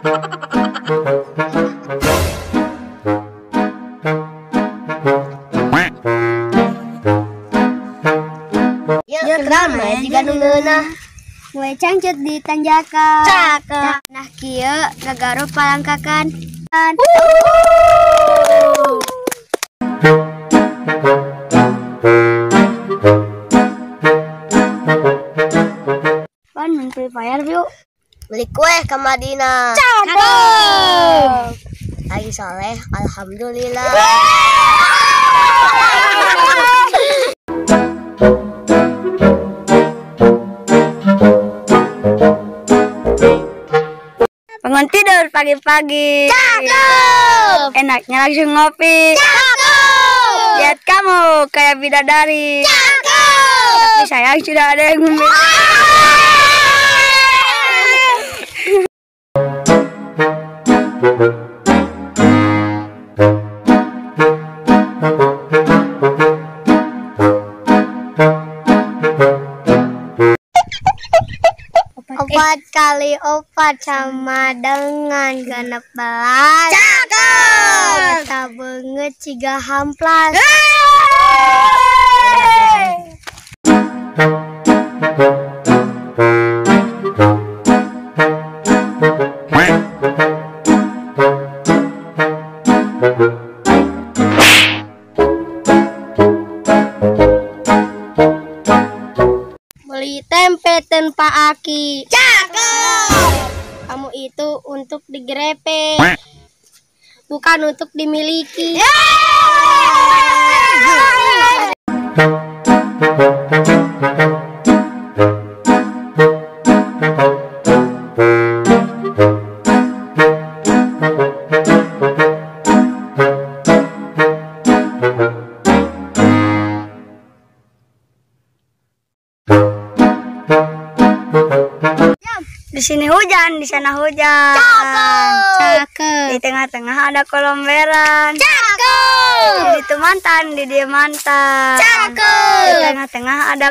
Ya kenapa jika nungeunah Gue cangcut di tanjakan. cakep. Nah kieu gagarup palangkakan. Pan main Free Fire yuk. Beli kue ke Madinah. Cakep. Lagi soleh, alhamdulillah. Bangun tidur pagi-pagi. Cakep. Enaknya langsung ngopi. Cakep. Lihat kamu kayak bidadari. Cakep. Tapi sayang sudah ada yang memilih. Opat kali opat sama dengan 16. Cakep. Eta banget ciga hamplas. Beli tempe tanpa aki. Cakep. Kamu itu untuk digrepe, bukan untuk dimiliki. Di sini hujan, di sana hujan. Cakep. Di tengah-tengah ada kolam beran. Cakep. Di itu mantan, di dia mantan. Cakep. Di tengah-tengah ada